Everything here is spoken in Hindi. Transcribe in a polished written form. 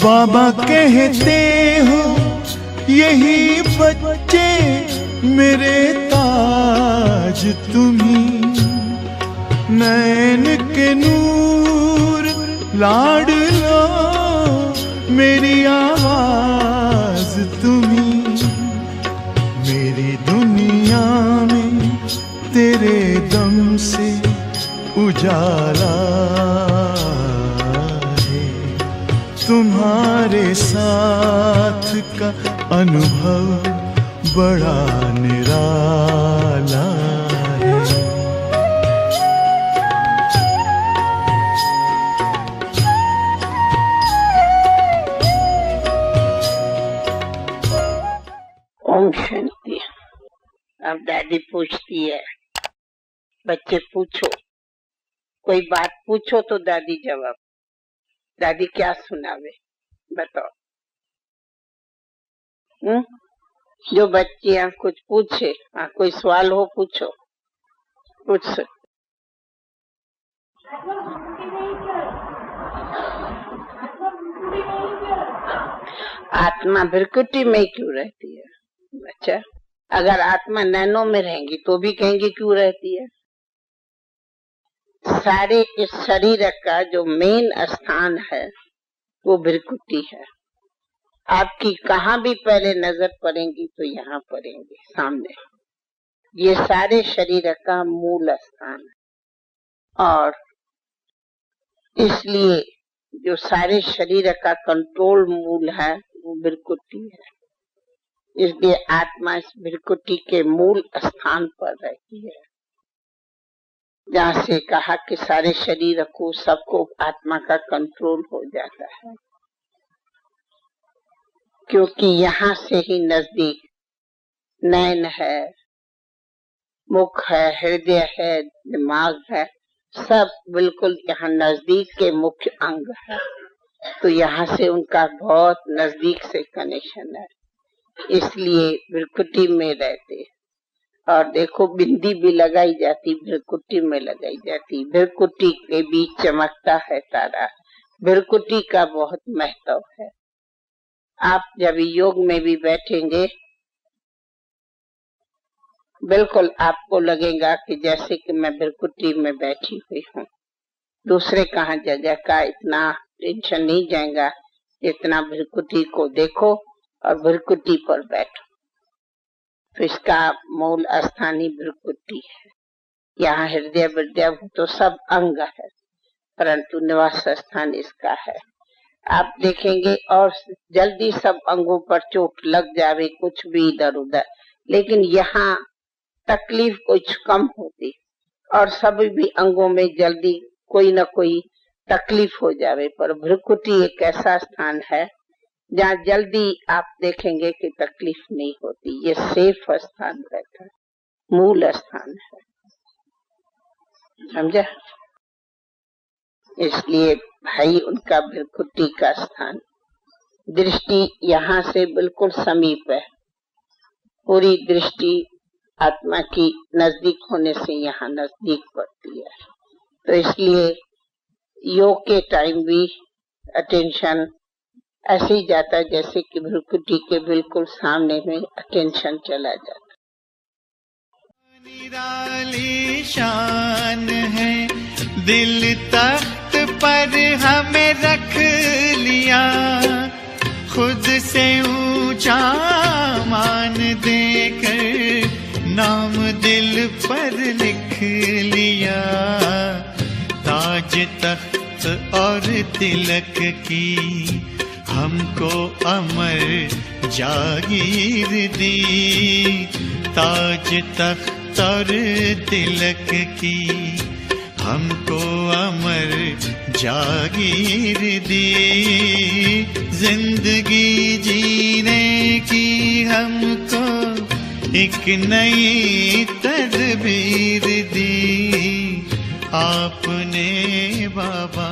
बाबा कहते हो यही बच्चे मेरे ताज तुम्ही, नैन के नूर लाडलो मेरी आवाज तुम्ही, मेरी दुनिया में तेरे दम से उजाला है, तुम्हारे साथ का अनुभव बड़ा निराला है। ओम शांति। अब दादी पूछती है, बच्चे पूछो, कोई बात पूछो तो दादी जवाब। दादी क्या सुनावे बताओ। जो बच्चियां कुछ पूछे, हाँ कोई सवाल हो पूछो, पूछ सकते। आत्मा भृकुटी में क्यों रहती है? अच्छा, अगर आत्मा नैनो में रहेंगी तो भी कहेंगे क्यों रहती है? सारे इस शरीर का जो मेन स्थान है वो भृकुटी है। आपकी कहाँ भी पहले नजर पड़ेंगी तो यहाँ पड़ेंगे सामने। ये सारे शरीर का मूल स्थान है और इसलिए जो सारे शरीर का कंट्रोल मूल है वो भृकुटी है। इसलिए आत्मा इस भृकुटी के मूल स्थान पर रहती है, जहाँ से कहा कि सारे शरीर को सबको आत्मा का कंट्रोल हो जाता है, क्योंकि यहाँ से ही नजदीक नैन है, मुख है, हृदय है, दिमाग है, सब बिल्कुल यहाँ नजदीक के मुख्य अंग है। तो यहाँ से उनका बहुत नजदीक से कनेक्शन है, इसलिए भृकुटी में रहते। और देखो बिंदी भी लगाई जाती, भृकुटी में लगाई जाती। भृकुटी के बीच चमकता है तारा। भृकुटी का बहुत महत्व है। आप जब योग में भी बैठेंगे बिल्कुल आपको लगेगा कि जैसे कि मैं भृकुटी में बैठी हुई हूँ। दूसरे कहाँ जगह का इतना टेंशन नहीं जाएगा, इतना भृकुटी को देखो और भृकुटी पर बैठो। तो इसका मूल स्थान ही भृकुटी है। यहाँ हृदय विद्या तो सब अंग है, परंतु निवास स्थान इसका है। आप देखेंगे और जल्दी सब अंगों पर चोट लग जावे, कुछ भी इधर उधर, लेकिन यहाँ तकलीफ कुछ कम होती और सभी भी अंगों में जल्दी कोई न कोई तकलीफ हो जावे। पर भृकुटी एक ऐसा स्थान है जहाँ जल्दी आप देखेंगे कि तकलीफ नहीं होती। ये सेफ स्थान रहता है, मूल स्थान है, समझा? इसलिए भाई उनका भृकुटी का स्थान, दृष्टि यहाँ से बिल्कुल समीप है। पूरी दृष्टि आत्मा की नजदीक होने से यहाँ नजदीक पड़ती है। तो इसलिए योग के टाइम भी अटेंशन ऐसे ही जाता है जैसे कि भृकुटी के बिल्कुल सामने में अटेंशन चला जाता। निराली शान है, दिल तख्त पर हमें रख लिया, खुद से ऊंचा मान देकर नाम दिल पर लिख लिया। ताज तख्त और तिलक की हमको अमर जागीर दी। ताज तख्त और तिलक की हमको अमर जागीर दी। जिंदगी जीने की हमको एक नई तदबीर दी आपने बाबा।